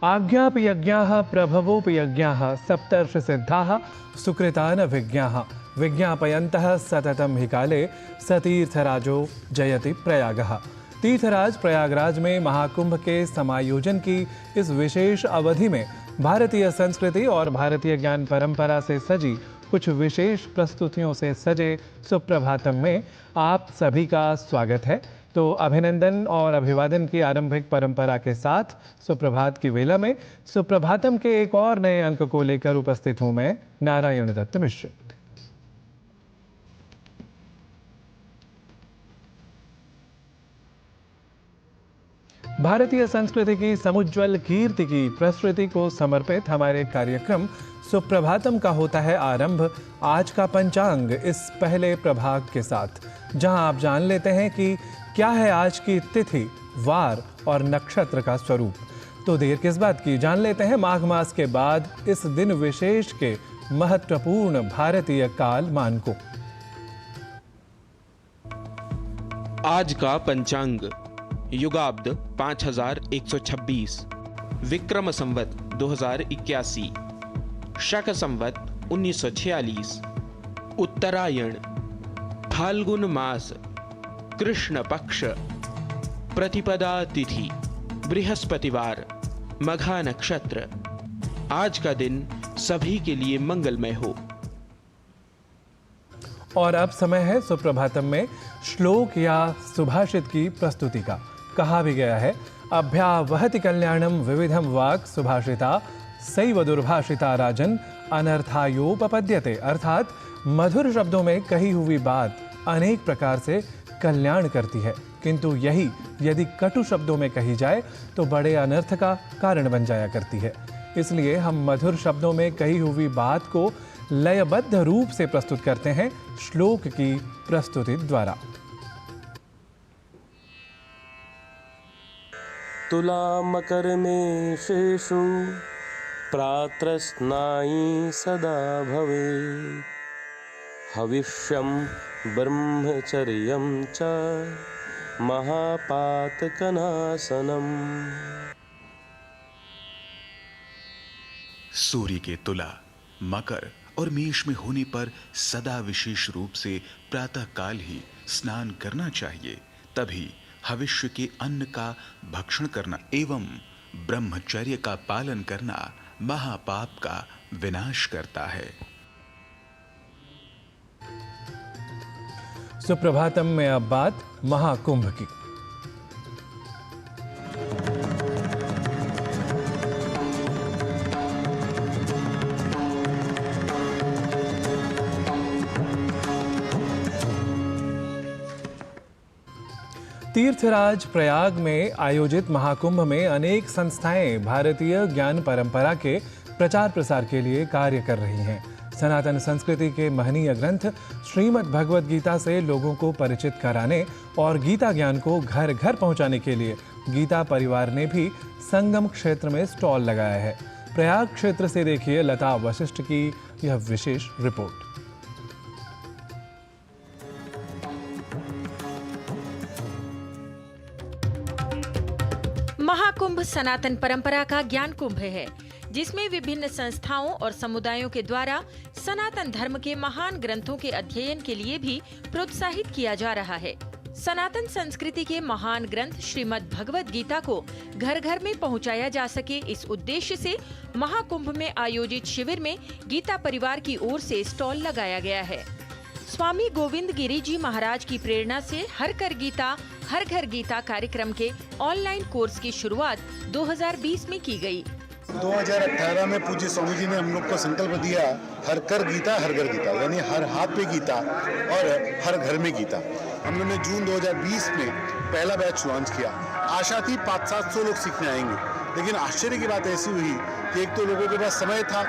आज्ञापि यज्ञाः प्रभवोपि यज्ञाः सप्तर्षिसिद्धाः सुकृतान् विज्ञाः विज्ञापयन्तः सततं हि काले सतीर्थराजो जयति प्रयागः। तीर्थराज प्रयागराज में महाकुंभ के समायोजन की इस विशेष अवधि में भारतीय संस्कृति और भारतीय ज्ञान परंपरा से सजी कुछ विशेष प्रस्तुतियों से सजे सुप्रभातम में आप सभी का स्वागत है। तो अभिनंदन और अभिवादन की आरंभिक परंपरा के साथ सुप्रभात की वेला में सुप्रभातम के एक और नए अंक को लेकर उपस्थित हूं मैं, नारायण दत्त मिश्र। भारतीय संस्कृति की समुज्वल कीर्ति की प्रस्तुति को समर्पित हमारे कार्यक्रम सुप्रभातम का होता है आरंभ आज का पंचांग इस पहले प्रभाग के साथ, जहां आप जान लेते हैं कि क्या है आज की तिथि, वार और नक्षत्र का स्वरूप। तो देर किस बात की, जान लेते हैं माघ मास के बाद इस दिन विशेष के महत्वपूर्ण भारतीय काल मान को। आज का पंचांग युगाब्द 5126, विक्रम संवत 2081, शक संवत 1946, उत्तरायण, फाल्गुन मास, कृष्ण पक्ष, प्रतिपदा तिथि, बृहस्पतिवार, मघा नक्षत्र। आज का दिन सभी के लिए मंगलमय हो। और अब समय है सुप्रभातम में श्लोक या सुभाषित की प्रस्तुति का। कहा भी गया है, अभ्यावहति कल्याणम विविधम वाक् सुभाषिता सैव दुर्भाषिता राजन अनर्थायोपपद्यते। अर्थात मधुर शब्दों में कही हुई बात अनेक प्रकार से कल्याण करती है, किंतु यही यदि कटु शब्दों में कही जाए तो बड़े अनर्थ का कारण बन जाया करती है। इसलिए हम मधुर शब्दों में कही हुई बात को लयबद्ध रूप से प्रस्तुत करते हैं श्लोक की प्रस्तुति द्वारा। तुला मकर मेषेषु प्रातस्नायी सदा भवे हविष्यं ब्रह्मचर्यं च महापातकनाशनम्। सूर्य के तुला, मकर और मेष में होने पर सदा विशेष रूप से प्रातः काल ही स्नान करना चाहिए, तभी भविष्य के अन्न का भक्षण करना एवं ब्रह्मचर्य का पालन करना महापाप का विनाश करता है। सुप्रभातम में अब बात महाकुंभ की। तीर्थराज प्रयाग में आयोजित महाकुंभ में अनेक संस्थाएं भारतीय ज्ञान परंपरा के प्रचार प्रसार के लिए कार्य कर रही हैं। सनातन संस्कृति के महनीय ग्रंथ श्रीमद् भगवद गीता से लोगों को परिचित कराने और गीता ज्ञान को घर घर पहुंचाने के लिए गीता परिवार ने भी संगम क्षेत्र में स्टॉल लगाया है। प्रयाग क्षेत्र से देखिए लता वशिष्ठ की यह विशेष रिपोर्ट। महाकुंभ सनातन परंपरा का ज्ञान कुंभ है, जिसमें विभिन्न संस्थाओं और समुदायों के द्वारा सनातन धर्म के महान ग्रंथों के अध्ययन के लिए भी प्रोत्साहित किया जा रहा है। सनातन संस्कृति के महान ग्रंथ श्रीमद् भगवद गीता को घर घर में पहुंचाया जा सके, इस उद्देश्य से महाकुंभ में आयोजित शिविर में गीता परिवार की ओर से स्टॉल लगाया गया है। स्वामी गोविंद गिरी जी महाराज की प्रेरणा से हर कर गीता हर घर गीता कार्यक्रम के ऑनलाइन कोर्स की शुरुआत 2020 में की गई। 2018 में पूज्य स्वामी जी ने हम लोग को संकल्प दिया, हर कर गीता हर घर गीता, यानी हर हाथ पे गीता और हर घर में गीता। हम लोगों ने जून 2020 में पहला बैच लॉन्च किया। आशा थी 500-700 लोग सीखने आएंगे, लेकिन आश्चर्य की बात ऐसी हुई कि एक तो लोगों के पास समय था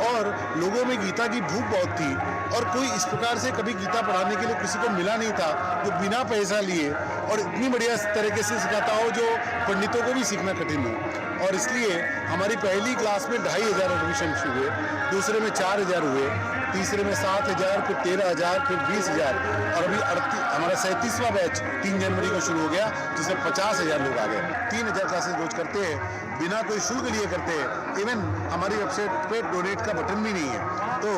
और लोगों में गीता की भूख बहुत थी। और कोई इस प्रकार से कभी गीता पढ़ाने के लिए किसी को मिला नहीं था जो बिना पैसा लिए और इतनी बढ़िया तरीके से सिखाता हो जो पंडितों को भी सीखना कठिन हो। और इसलिए हमारी पहली क्लास में 2500 एडमिशन हुए, दूसरे में 4000 हुए, तीसरे में 7000, फिर 13000, फिर 20000 और अभी हमारा 37वां बैच 3 जनवरी को शुरू हो गया जिसमें 50,000 लोग आ गए। 3000 क्लासेस रोज करते हैं, बिना कोई शुल्क लिए करते हैं। इवन हमारी वेबसाइट पे डोनेट का बटन भी नहीं है। तो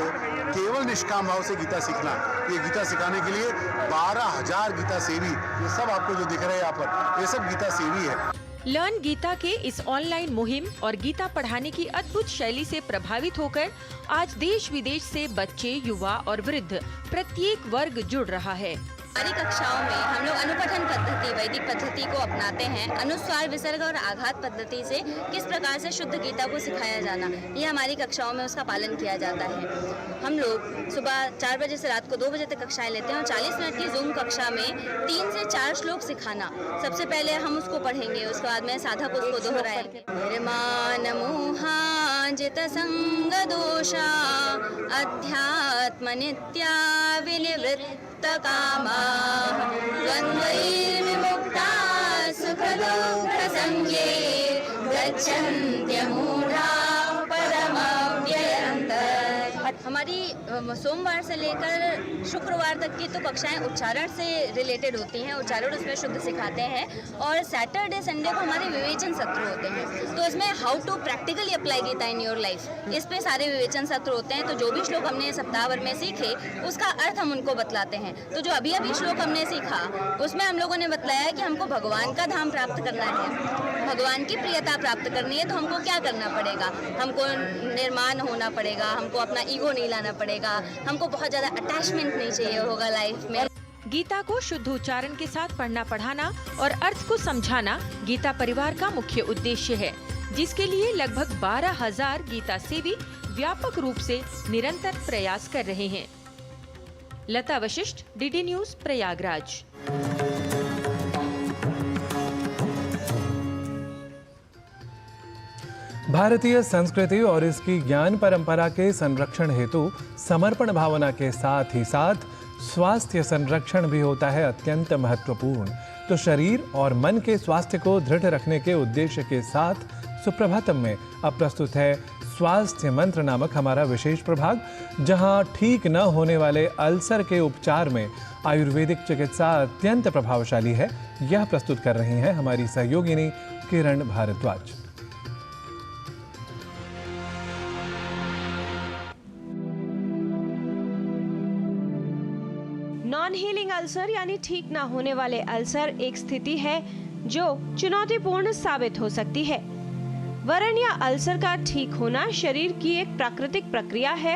केवल निष्काम भाव से गीता सीखना, ये गीता सिखाने के लिए 12,000 गीता सेवी, ये सब आपको जो दिख रहे हैं यहाँ पर, ये सब गीता सेवी है। लर्न गीता के इस ऑनलाइन मुहिम और गीता पढ़ाने की अद्भुत शैली से प्रभावित होकर आज देश विदेश से बच्चे, युवा और वृद्ध प्रत्येक वर्ग जुड़ रहा है। हमारी कक्षाओं में हम लोग अनुपठन पद्धति, वैदिक पद्धति को अपनाते हैं। अनुस्वार, विसर्ग और आघात पद्धति से किस प्रकार से शुद्ध गीता को सिखाया जाना, ये हमारी कक्षाओं में उसका पालन किया जाता है। हम लोग सुबह 4 बजे से रात को 2 बजे तक कक्षाएं लेते हैं और 40 मिनट की जूम कक्षा में 3 से 4 श्लोक सिखाना। सबसे पहले हम उसको पढ़ेंगे, उसके बाद में साधक उसको दोहराएंगे। निर्माण मोहाजित संग दोषा अध्यात्म नित्या विनिवृत्त कामा द्वन्द्वैर्विमुक्ता सुख दुःख संज्ञे गच्छन्त्यमूढा परमव्ययन्त। हमारी सोमवार से लेकर शुक्रवार तक की तो कक्षाएं उच्चारण से रिलेटेड होती हैं, उच्चारण उसमें शुद्ध सिखाते हैं। और सैटरडे संडे को हमारे विवेचन सत्र होते हैं, तो इसमें how to practically apply Gita in your life, इस पे सारे विवेचन सत्र होते हैं। तो जो भी श्लोक हमने सप्ताह भर में सीखे उसका अर्थ हम उनको बतलाते हैं। तो जो अभी अभी श्लोक हमने सीखा उसमें हम लोगों ने बतलाया कि हमको भगवान का धाम प्राप्त करना है, भगवान की प्रियता प्राप्त करनी है, तो हमको क्या करना पड़ेगा, हमको निर्माण होना पड़ेगा, हमको अपना ईगो नहीं लाना पड़ेगा, हमको बहुत ज्यादा अटैचमेंट नहीं चाहिए होगा लाइफ में। गीता को शुद्ध उच्चारण के साथ पढ़ना पढ़ाना और अर्थ को समझाना गीता परिवार का मुख्य उद्देश्य है, जिसके लिए लगभग 12,000 गीता सेवी व्यापक रूप से निरंतर प्रयास कर रहे हैं। लता वशिष्ठ, डीडी न्यूज, प्रयागराज। भारतीय संस्कृति और इसकी ज्ञान परंपरा के संरक्षण हेतु समर्पण भावना के साथ ही साथ स्वास्थ्य संरक्षण भी होता है अत्यंत महत्वपूर्ण। तो शरीर और मन के स्वास्थ्य को दृढ़ रखने के उद्देश्य के साथ सुप्रभातम में अब प्रस्तुत है स्वास्थ्य मंत्र नामक हमारा विशेष प्रभाग, जहां ठीक न होने वाले अल्सर के उपचार में आयुर्वेदिक चिकित्सा अत्यंत प्रभावशाली है। यह प्रस्तुत कर रही हैं हमारी सहयोगिनी किरण भारद्वाज। नॉन हीलिंग अल्सर यानी ठीक ना होने वाले अल्सर एक स्थिति है जो चुनौतीपूर्ण साबित हो सकती है। वरन या अल्सर का ठीक होना शरीर की एक प्राकृतिक प्रक्रिया है।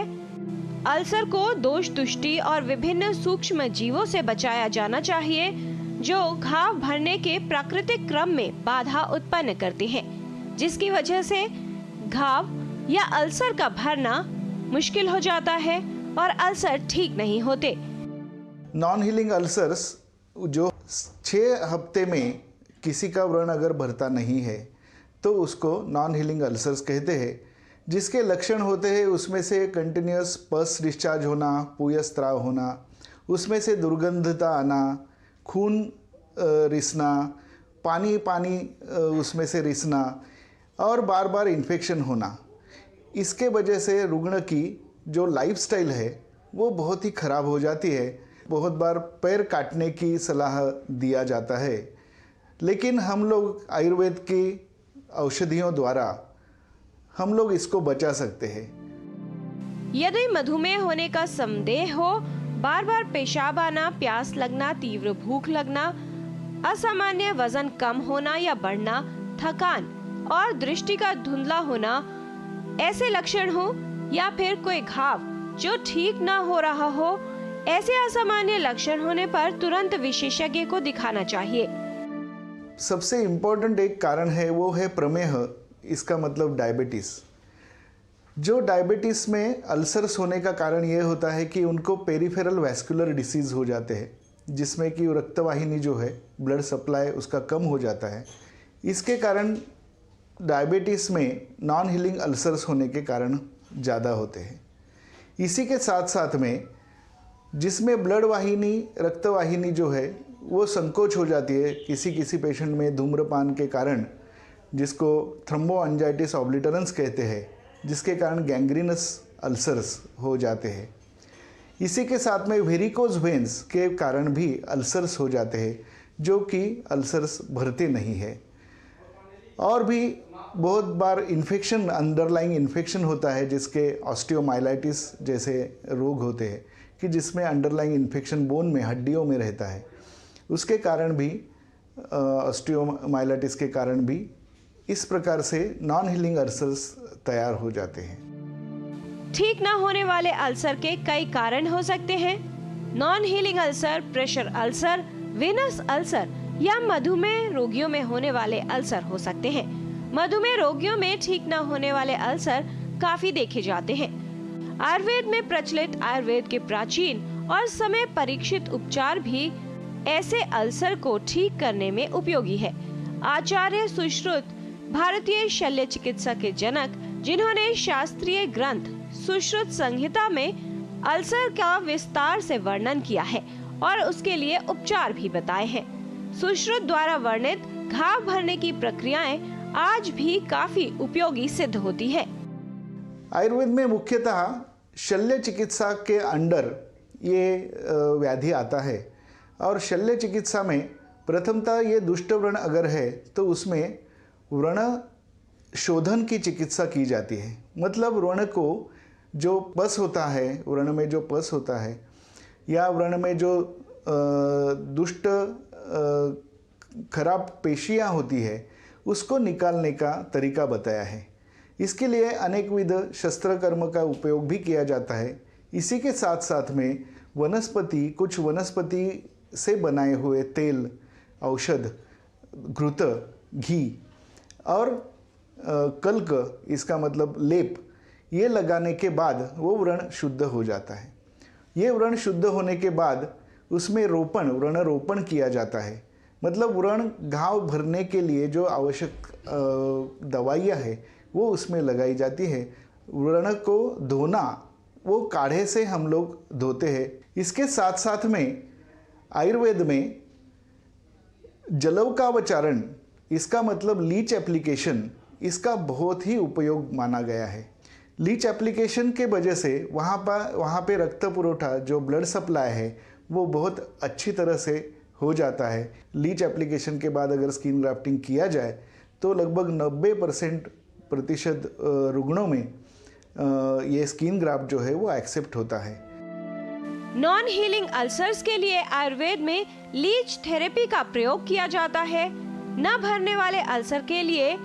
अल्सर को दोष, तुष्टि और विभिन्न सूक्ष्म जीवों से बचाया जाना चाहिए जो घाव भरने के प्राकृतिक क्रम में बाधा उत्पन्न करते हैं, जिसकी वजह से घाव या अल्सर का भरना मुश्किल हो जाता है और अल्सर ठीक नहीं होते। नॉन हीलिंग अल्सर्स जो 6 हफ्ते में किसी का व्रण अगर भरता नहीं है तो उसको नॉन हीलिंग अल्सर्स कहते हैं। जिसके लक्षण होते हैं उसमें से कंटिन्यूस पस डिस्चार्ज होना, पूयस्त्राव होना, उसमें से दुर्गंधता आना, खून रिसना, पानी उसमें से रिसना और बार बार इन्फेक्शन होना। इसके वजह से रुग्ण की जो लाइफस्टाइल है वो बहुत ही खराब हो जाती है। बहुत बार पैर काटने की सलाह दिया जाता है, लेकिन हम लोग आयुर्वेद की औषधियों द्वारा हम लोग इसको बचा सकते हैं। यदि मधुमेह होने का संदेह हो, बार बार पेशाब आना, प्यास लगना, तीव्र भूख लगना, असामान्य वजन कम होना या बढ़ना, थकान और दृष्टि का धुंधला होना, ऐसे लक्षण हो या फिर कोई घाव जो ठीक ना हो रहा हो, ऐसे असामान्य लक्षण होने पर तुरंत विशेषज्ञ को दिखाना चाहिए। सबसे इम्पोर्टेंट एक कारण है वो है प्रमेह, इसका मतलब डायबिटीज़। जो डायबिटीज़ में अल्सर्स होने का कारण ये होता है कि उनको पेरिफेरल वैस्कुलर डिसीज़ हो जाते हैं, जिसमें कि रक्तवाहिनी जो है ब्लड सप्लाई उसका कम हो जाता है। इसके कारण डायबिटीज़ में नॉन हीलिंग अल्सर्स होने के कारण ज़्यादा होते हैं। इसी के साथ साथ में जिसमें ब्लड वाहिनी, रक्तवाहिनी जो है वो संकोच हो जाती है किसी किसी पेशेंट में धूम्रपान के कारण, जिसको थ्रोम्बोएंजाइटिस ऑब्लिटरेंस कहते हैं, जिसके कारण गैंग्रीनस अल्सर्स हो जाते हैं। इसी के साथ में वेरिकोज वेन्स के कारण भी अल्सर्स हो जाते हैं, जो कि अल्सर्स भरते नहीं है। और भी बहुत बार इन्फेक्शन, अंडरलाइंग इन्फेक्शन होता है, जिसके ऑस्टियोमाइलाइटिस जैसे रोग होते हैं कि जिसमें अंडरलाइंग इन्फेक्शन बोन में, हड्डियों में रहता है। उसके कारण भी, ऑस्टियोमाइलाइटिस के कारण भी इस प्रकार से नॉन हीलिंग अल्सर्स तैयार हो जाते हैं। ठीक न होने वाले अल्सर के कई कारण हो सकते हैं। Non healing ulcer, pressure ulcer, venous ulcer या मधुमेह रोगियों में होने वाले अल्सर हो सकते हैं। मधुमेह रोगियों में ठीक न होने वाले अल्सर काफी देखे जाते हैं। आयुर्वेद में प्रचलित आयुर्वेद के प्राचीन और समय परीक्षित उपचार भी ऐसे अल्सर को ठीक करने में उपयोगी है। आचार्य सुश्रुत भारतीय शल्य चिकित्सा के जनक, जिन्होंने शास्त्रीय ग्रंथ सुश्रुत संहिता में अल्सर का विस्तार से वर्णन किया है और उसके लिए उपचार भी बताए हैं। सुश्रुत द्वारा वर्णित घाव भरने की प्रक्रियाएं आज भी काफी उपयोगी सिद्ध होती है। आयुर्वेद में मुख्यतः शल्य चिकित्सा के अंडर ये व्याधि आता है और शल्य चिकित्सा में प्रथमतः ये दुष्ट व्रण अगर है तो उसमें व्रण शोधन की चिकित्सा की जाती है। मतलब व्रण को जो पस होता है, व्रण में जो पस होता है या व्रण में जो दुष्ट खराब पेशियां होती है, उसको निकालने का तरीका बताया है। इसके लिए अनेकविध शस्त्र कर्म का उपयोग भी किया जाता है। इसी के साथ साथ में वनस्पति, कुछ वनस्पति से बनाए हुए तेल, औषध, घृत, घी और कल्क, इसका मतलब लेप, ये लगाने के बाद वो व्रण शुद्ध हो जाता है। ये व्रण शुद्ध होने के बाद उसमें रोपण, व्रण रोपण किया जाता है। मतलब व्रण घाव भरने के लिए जो आवश्यक दवाइयाँ है वो उसमें लगाई जाती है। व्रण को धोना, वो काढ़े से हम लोग धोते हैं। इसके साथ साथ में आयुर्वेद में जलौकावचारण, इसका मतलब लीच एप्लीकेशन, इसका बहुत ही उपयोग माना गया है। लीच एप्लीकेशन के वजह से वहाँ पे रक्त पुरोठा, जो ब्लड सप्लाई है, वो बहुत अच्छी तरह से हो जाता है। लीच एप्लीकेशन के बाद अगर स्किन ग्राफ्टिंग किया जाए तो लगभग 90% रुग्णों में ये स्किन ग्राफ्ट जो है वो एक्सेप्ट होता है। नॉन हीलिंग अल्सर्स के लिए आयुर्वेद में लीच थेरेपी का प्रयोग किया जाता है। न भरने वाले अल्सर के लिए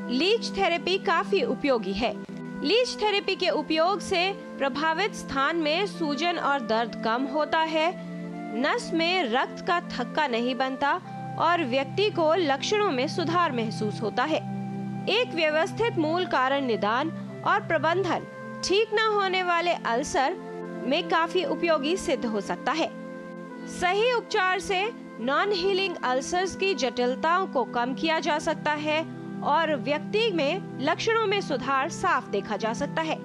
लीच थेरेपी काफी उपयोगी है। लीच थेरेपी के उपयोग से प्रभावित स्थान में सूजन और दर्द कम होता है, नस में रक्त का थक्का नहीं बनता और व्यक्ति को लक्षणों में सुधार महसूस होता है। एक व्यवस्थित मूल कारण निदान और प्रबंधन ठीक न होने वाले अल्सर में काफी उपयोगी सिद्ध हो सकता है। सही उपचार से नॉन हीलिंग अल्सर्स की जटिलताओं को कम किया जा सकता है और व्यक्ति में लक्षणों में सुधार साफ देखा जा सकता है।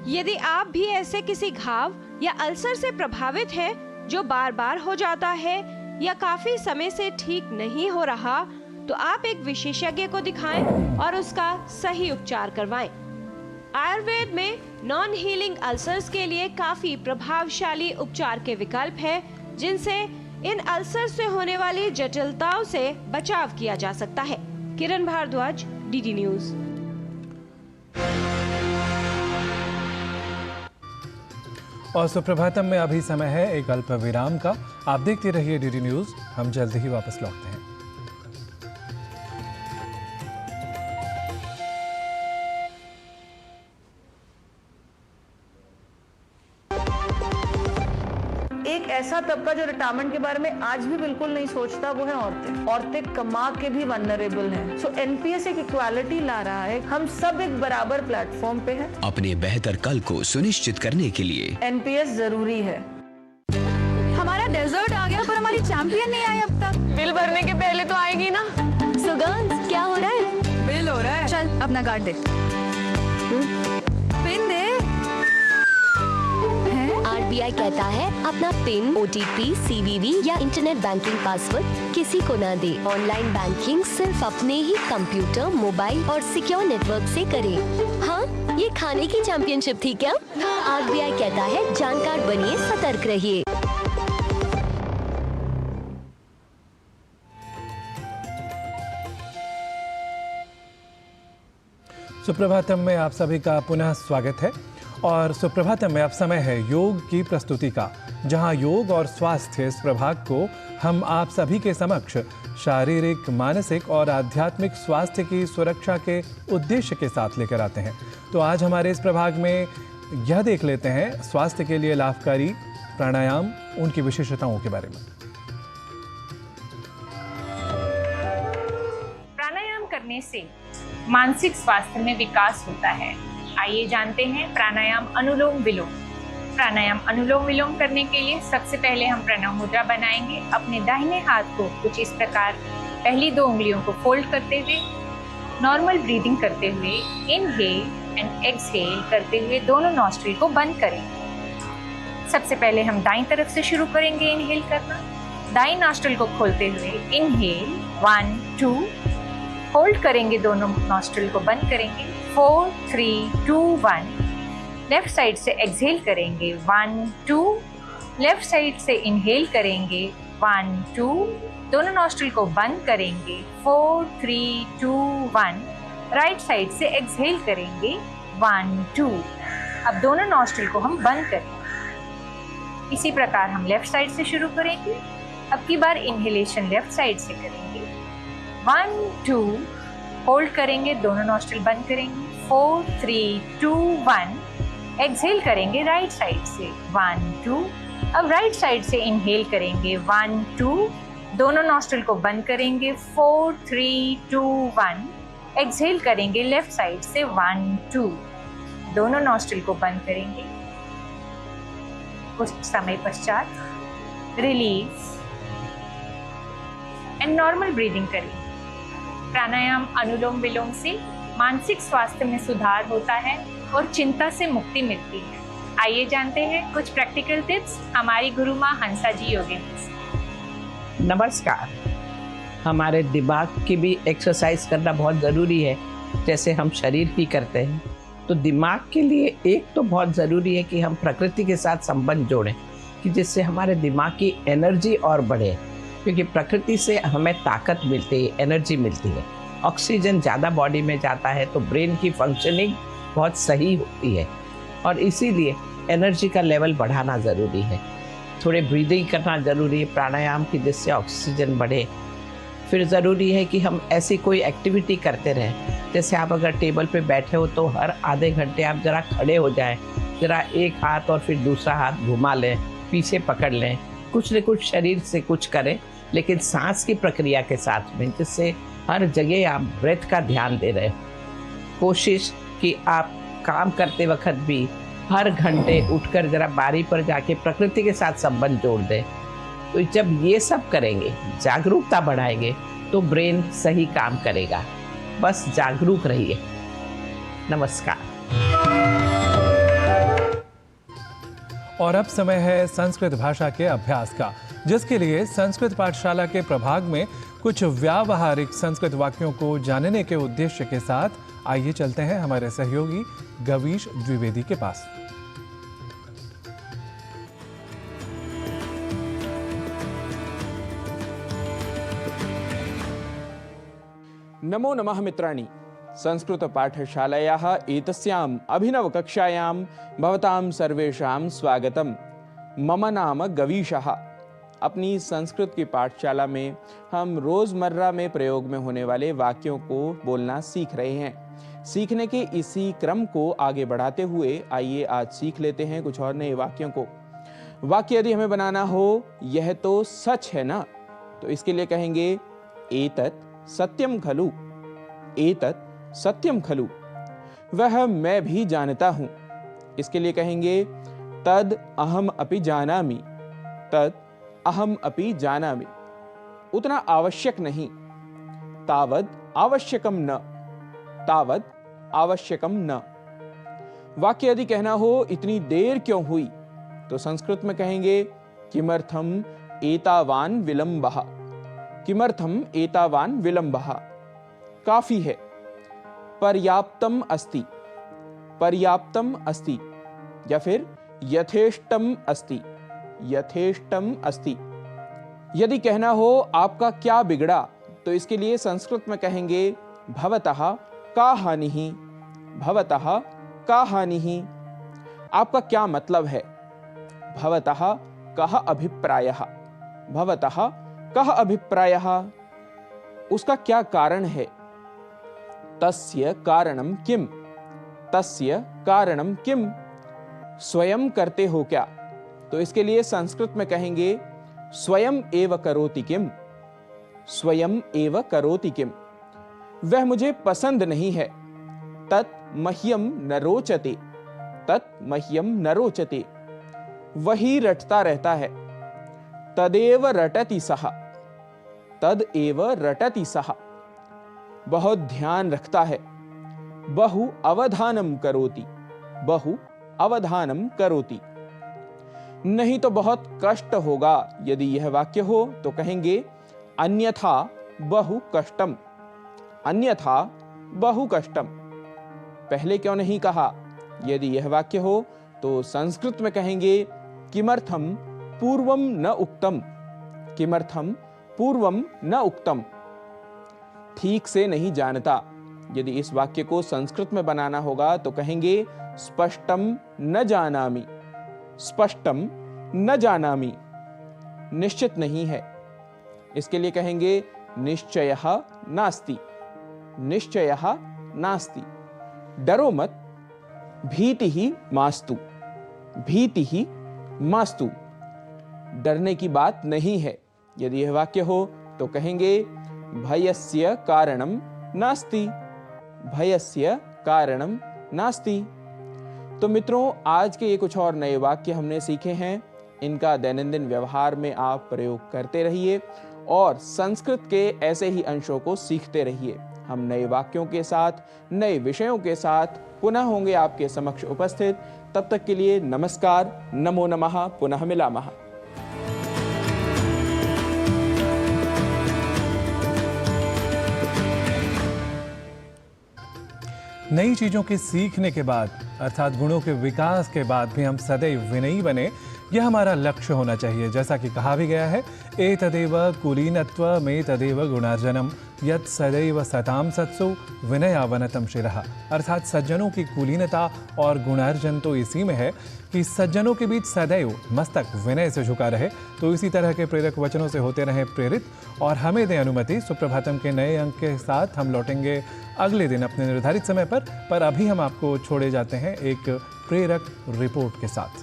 यदि आप भी ऐसे किसी घाव या अल्सर से प्रभावित हैं जो बार बार हो जाता है या काफी समय से ठीक नहीं हो रहा, तो आप एक विशेषज्ञ को दिखाएं और उसका सही उपचार करवाएं। आयुर्वेद में नॉन हीलिंग अल्सर्स के लिए काफी प्रभावशाली उपचार के विकल्प हैं, जिनसे इन अल्सर से होने वाली जटिलताओं से बचाव किया जा सकता है। किरण भारद्वाज, डीडी न्यूज। और सुप्रभातम में अभी समय है एक अल्प विराम का। आप देखते रहिए डीडी न्यूज, हम जल्द ही वापस लौटते हैं। एक ऐसा तबका जो रिटायरमेंट के बारे में आज भी बिल्कुल नहीं सोचता, वो है औरतें। औरतें कमा के भी वल्नरेबल हैं। सो एनपीएस एक इक्वालिटी ला रहा है। हम सब एक बराबर प्लेटफॉर्म पे हैं। अपने बेहतर कल को सुनिश्चित करने के लिए एनपीएस जरूरी है। हमारा डेजर्ट आ गया पर हमारी चैंपियन नहीं आई अब तक। बिल भरने के पहले तो आएगी ना। सो गर्ल्स, क्या हो रहा है? बिल हो रहा है। चल अपना कार्ड दे। पिन दे। आरबीआई कहता है अपना पिन, ओटीपी, सीवीवी या इंटरनेट बैंकिंग पासवर्ड किसी को ना दे। ऑनलाइन बैंकिंग सिर्फ अपने ही कंप्यूटर, मोबाइल और सिक्योर नेटवर्क से करें। हाँ, ये खाने की चैंपियनशिप थी क्या? आरबीआई कहता है जानकार बनिए, सतर्क रहिए। सुप्रभातम में आप सभी का पुनः स्वागत है और सुप्रभातम में अब समय है योग की प्रस्तुति का, जहां योग और स्वास्थ्य इस प्रभाग को हम आप सभी के समक्ष शारीरिक, मानसिक और आध्यात्मिक स्वास्थ्य की सुरक्षा के उद्देश्य के साथ लेकर आते हैं। तो आज हमारे इस प्रभाग में यह देख लेते हैं स्वास्थ्य के लिए लाभकारी प्राणायाम, उनकी विशेषताओं के बारे में। प्राणायाम करने से मानसिक स्वास्थ्य में विकास होता है। आइए जानते हैं प्राणायाम अनुलोम विलोम। प्राणायाम अनुलोम विलोम करने के लिए सबसे पहले हम प्रणव मुद्रा बनाएंगे। अपने दाहिने हाथ को कुछ इस प्रकार पहली 2 उंगलियों को फोल्ड करते हुए नॉर्मल ब्रीदिंग करते हुए इनहेल एंड एक्सहेल करते हुए दोनों नॉस्ट्रिल को बंद करें। सबसे पहले हम दाईं तरफ से शुरू करेंगे इनहेल करना। दाईं नॉस्ट्रिल को खोलते हुए इनहेल 1 2, होल्ड करेंगे, दोनों नॉस्ट्रिल को बंद करेंगे 4 3 2 1। लेफ्ट साइड से एक्सहेल करेंगे 1 2, लेफ्ट साइड से इनहेल करेंगे 1 2, दोनों नॉस्ट्रिल को बंद करेंगे 4 3 2 1। राइट साइड से एक्सहेल करेंगे 1 2। अब दोनों नॉस्ट्रिल को हम बंद करेंगे। इसी प्रकार हम लेफ्ट साइड से शुरू करेंगे। अब की बार इनहेलेशन लेफ्ट साइड से करेंगे 1 2, होल्ड करेंगे, दोनों नॉस्ट्रिल बंद करेंगे 4 3 2 1। एक्सहेल करेंगे राइट साइड से 1 2। अब राइट साइड से इनहेल करेंगे 1 2, दोनों नॉस्ट्रिल को बंद करेंगे 4 3 2 1। एक्सहेल करेंगे लेफ्ट साइड से 1 2, दोनों नॉस्ट्रिल को बंद करेंगे। कुछ समय पश्चात रिलीज एंड नॉर्मल ब्रीदिंग करेंगे। प्राणायाम अनुलोम विलोम से मानसिक स्वास्थ्य में सुधार होता है और चिंता से मुक्ति मिलती है। आइए जानते हैं कुछ प्रैक्टिकल टिप्स हमारी गुरु माँ हंसा जी योगिनी से। नमस्कार। हमारे दिमाग की भी एक्सरसाइज करना बहुत ज़रूरी है, जैसे हम शरीर की करते हैं। तो दिमाग के लिए एक तो बहुत ज़रूरी है कि हम प्रकृति के साथ संबंध जोड़ें, कि जिससे हमारे दिमाग की एनर्जी और बढ़े, क्योंकि प्रकृति से हमें ताकत मिलती है, एनर्जी मिलती है। ऑक्सीजन ज़्यादा बॉडी में जाता है तो ब्रेन की फंक्शनिंग बहुत सही होती है और इसीलिए एनर्जी का लेवल बढ़ाना ज़रूरी है। थोड़े ब्रीदिंग करना ज़रूरी है प्राणायाम की, जिससे ऑक्सीजन बढ़े। फिर ज़रूरी है कि हम ऐसी कोई एक्टिविटी करते रहें, जैसे आप अगर टेबल पे बैठे हो तो हर आधे घंटे आप ज़रा खड़े हो जाएं, ज़रा एक हाथ और फिर दूसरा हाथ घुमा लें, पीछे पकड़ लें, कुछ न कुछ शरीर से कुछ करें, लेकिन सांस की प्रक्रिया के साथ में, जिससे हर जगह आप ब्रेथ का ध्यान दे रहे हो। कोशिश कि आप काम करते वक्त भी हर घंटे उठकर ज़रा बारी पर जाके प्रकृति के साथ संबंध जोड़ दें। तो जब ये सब करेंगे, जागरूकता बढ़ाएंगे, तो ब्रेन सही काम करेगा। बस जागरूक रहिए। नमस्कार। और अब समय है संस्कृत भाषा के अभ्यास का, जिसके लिए संस्कृत पाठशाला के प्रभाग में कुछ व्यावहारिक संस्कृत वाक्यों को जानने के उद्देश्य के साथ आइए चलते हैं हमारे सहयोगी गवीश द्विवेदी के पास। नमो नमः मित्राणि। संस्कृत पाठशालायाः एतस्याम् अभिनवकक्षायां भवतां सर्वेषां स्वागतम्। मम नाम गवीशः। अपनी संस्कृत की पाठशाला में हम रोज़मर्रा में प्रयोग में होने वाले वाक्यों को बोलना सीख रहे हैं। सीखने के इसी क्रम को आगे बढ़ाते हुए आइए आज सीख लेते हैं कुछ और नए वाक्यों को। वाक्य यदि हमें बनाना हो, यह तो सच है ना, तो इसके लिए कहेंगे एतत् सत्यम खलु। एतत् सत्यम खलु, वह मैं भी जानता हूं। इसके लिए कहेंगे तद अहम अपि जानामि। तद अहम अपि जानामि, उतना आवश्यक नहीं। तावद आवश्यकम न। तावद आवश्यकम न। वाक्य यदि कहना हो इतनी देर क्यों हुई, तो संस्कृत में कहेंगे किमर्थम एतावान विलंबः। किमर्थम एतावान विलंबः काफी है। पर्याप्तम अस्ति, पर्याप्तम अस्ति, या फिर यथेष्टम अस्ति, यथेष्टम अस्ति। यदि कहना हो आपका क्या बिगड़ा, तो इसके लिए संस्कृत में कहेंगे भवतः का हानिः, भवतः का हानिः। आपका क्या मतलब है? भवतः कः अभिप्रायः, भवतः कः अभिप्रायः, उसका क्या कारण है? तस्य कारणम किम, तस्य कारणम किम, स्वयं करते हो क्या? तो इसके लिए संस्कृत में कहेंगे स्वयं एव करोति किम, स्वयं एव करोति किम। वह मुझे पसंद नहीं है। तत् मह्यम न रोचते, तत् मह्यम न रोचते, वही रटता रहता है। तदेव रटति सः, तद एव रटति सः, बहुत ध्यान रखता है। बहु अवधानम करोति, बहु अवधानम करोति। नहीं तो बहुत कष्ट होगा। यदि यह वाक्य हो तो कहेंगे अन्यथा बहु कष्टम, अन्यथा बहु कष्टम। पहले क्यों नहीं कहा? यदि यह वाक्य हो तो संस्कृत में कहेंगे किमर्थम पूर्वम न उक्तम, किमर्थम पूर्वम न उक्तम, ठीक से नहीं जानता। यदि इस वाक्य को संस्कृत में बनाना होगा तो कहेंगे स्पष्टम न जानामि, स्पष्टम न जानामि, निश्चित नहीं है। इसके लिए कहेंगे निश्चयः नास्ति, निश्चयः नास्ति। डरो मत, भीतिः मास्तु, भीतिः मास्तु, डरने की बात नहीं है। यदि यह वाक्य हो तो कहेंगे भयस्य कारणम नास्ति, भयस्य कारणम नास्ति। तो मित्रों, आज के ये कुछ और नए वाक्य हमने सीखे हैं। इनका दैनंदिन व्यवहार में आप प्रयोग करते रहिए और संस्कृत के ऐसे ही अंशों को सीखते रहिए। हम नए वाक्यों के साथ, नए विषयों के साथ पुनः होंगे आपके समक्ष उपस्थित। तब तक के लिए नमस्कार, नमो नमः, पुनः मिलामः। नई चीज़ों के सीखने के बाद अर्थात गुणों के विकास के बाद भी हम सदैव विनयी बने, यह हमारा लक्ष्य होना चाहिए। जैसा कि कहा भी गया है, एतदेव कुलीनत्व में तदेव गुणार्जनम यत् सदैव सताम सत्सु विनयावनतम शिरः। अर्थात सज्जनों की कुलीनता और गुणार्जन तो इसी में है कि सज्जनों के बीच सदैव मस्तक विनय से झुका रहे। तो इसी तरह के प्रेरक वचनों से होते रहे प्रेरित और हमें दें अनुमति। सुप्रभातम के नए अंक के साथ हम लौटेंगे अगले दिन अपने निर्धारित समय पर अभी हम आपको छोड़े जाते हैं एक प्रेरक रिपोर्ट के साथ।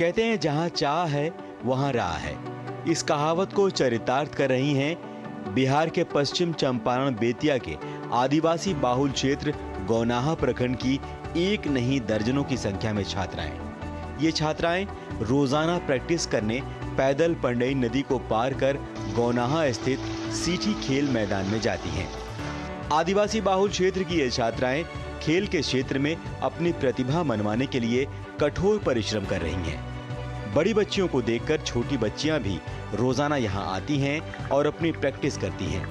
कहते हैं जहां चाह है वहां राह है। इस कहावत को चरितार्थ कर रही हैं बिहार के पश्चिम चंपारण बेतिया के आदिवासी बाहुल क्षेत्र गौनाहा प्रखंड की एक नहीं दर्जनों की संख्या में छात्राएं। ये छात्राएं रोजाना प्रैक्टिस करने पैदल पंडई नदी को पार कर गौनाहा स्थित सीठी खेल मैदान में जाती हैं। आदिवासी बाहुल क्षेत्र की ये छात्राएं खेल के क्षेत्र में अपनी प्रतिभा मनवाने के लिए कठोर परिश्रम कर रही हैं। बड़ी बच्चियों को देखकर छोटी बच्चियां भी रोजाना यहां आती हैं और अपनी प्रैक्टिस करती हैं।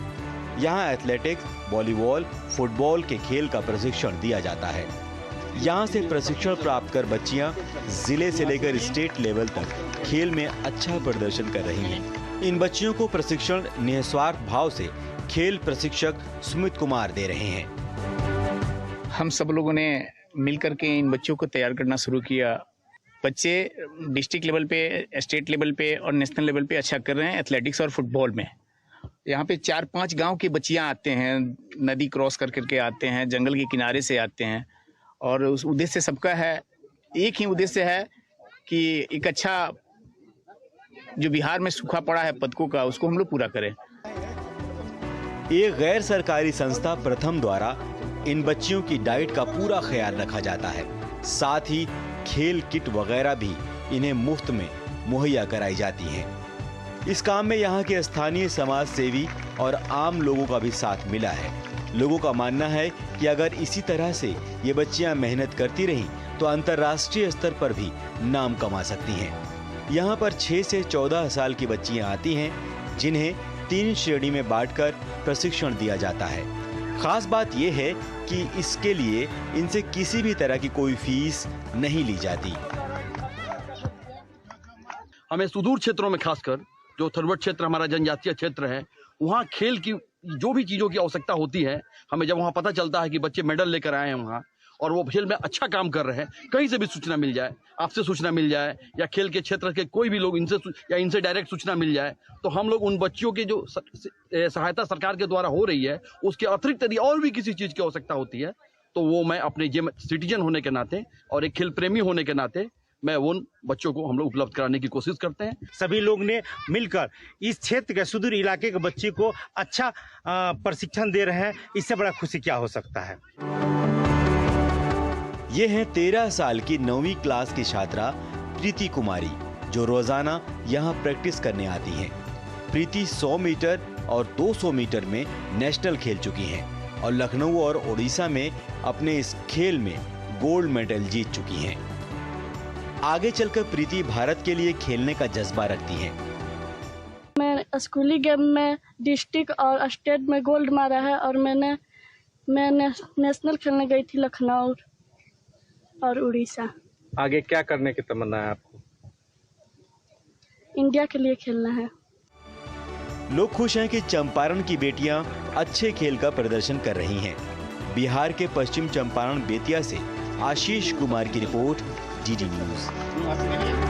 यहां एथलेटिक्स, वॉलीबॉल, फुटबॉल के खेल का प्रशिक्षण दिया जाता है। यहां से प्रशिक्षण प्राप्त कर बच्चियां जिले से लेकर स्टेट लेवल तक खेल में अच्छा प्रदर्शन कर रही हैं। इन बच्चियों को प्रशिक्षण निस्वार्थ भाव से खेल प्रशिक्षक सुमित कुमार दे रहे हैं। हम सब लोगों ने मिलकर के इन बच्चों को तैयार करना शुरू किया। बच्चे डिस्ट्रिक्ट लेवल पे, स्टेट लेवल पे और नेशनल लेवल पे अच्छा कर रहे हैं एथलेटिक्स और फुटबॉल में। यहाँ पे 4-5 गांव की बच्चियाँ आते हैं, नदी क्रॉस कर करके आते हैं, जंगल के किनारे से आते हैं और उस उद्देश्य सबका है, एक ही उद्देश्य है कि एक अच्छा जो बिहार में सूखा पड़ा है पदकों का, उसको हम लोग पूरा करें। एक गैर सरकारी संस्था प्रथम द्वारा इन बच्चियों की डाइट का पूरा ख्याल रखा जाता है। साथ ही खेल किट वगैरह भी इन्हें मुफ्त में मुहैया कराई जाती हैं। इस काम में यहाँ के स्थानीय समाज सेवी और आम लोगों का भी साथ मिला है। लोगों का मानना है कि अगर इसी तरह से ये बच्चियां मेहनत करती रहीं तो अंतर्राष्ट्रीय स्तर पर भी नाम कमा सकती हैं। यहाँ पर 6 से 14 साल की बच्चियां आती हैं, जिन्हें 3 श्रेणी में बांटकर प्रशिक्षण दिया जाता है। खास बात यह है कि इसके लिए इनसे किसी भी तरह की कोई फीस नहीं ली जाती। हमें सुदूर क्षेत्रों में, खासकर जो थरवट क्षेत्र हमारा जनजातीय क्षेत्र है, वहाँ खेल की जो भी चीज़ों की आवश्यकता होती है, हमें जब वहाँ पता चलता है कि बच्चे मेडल लेकर आए हैं वहाँ और वो खेल में अच्छा काम कर रहे हैं, कहीं से भी सूचना मिल जाए, आपसे सूचना मिल जाए या खेल के क्षेत्र के कोई भी लोग इनसे डायरेक्ट सूचना मिल जाए, तो हम लोग उन बच्चियों की जो सहायता सरकार के द्वारा हो रही है, उसके अतिरिक्त यदि और भी किसी चीज़ की आवश्यकता होती है तो वो मैं अपने सिटीजन होने के नाते और एक खेल प्रेमी होने के नाते मैं उन बच्चों को हम लोग उपलब्ध कराने की कोशिश करते हैं। सभी लोग ने मिलकर इस क्षेत्र के सुदूर इलाके के बच्चे को अच्छा प्रशिक्षण दे रहे हैं, इससे बड़ा खुशी क्या हो सकता है। ये है 13 साल की 9वीं क्लास की छात्रा प्रीति कुमारी, जो रोजाना यहाँ प्रैक्टिस करने आती हैं। प्रीति 100 मीटर और 200 मीटर में नेशनल खेल चुकी हैं और लखनऊ और उड़ीसा में अपने इस खेल में गोल्ड मेडल जीत चुकी हैं। आगे चलकर प्रीति भारत के लिए खेलने का जज्बा रखती हैं। मैं स्कूली गेम में डिस्ट्रिक्ट और स्टेट में गोल्ड मारा है और मैं नेशनल खेलने गई थी लखनऊ और उड़ीसा। आगे क्या करने की तमन्ना है आपको? इंडिया के लिए खेलना है। लोग खुश हैं कि चंपारण की बेटियां अच्छे खेल का प्रदर्शन कर रही हैं। बिहार के पश्चिम चंपारण बेतिया से आशीष कुमार की रिपोर्ट, GD न्यूज।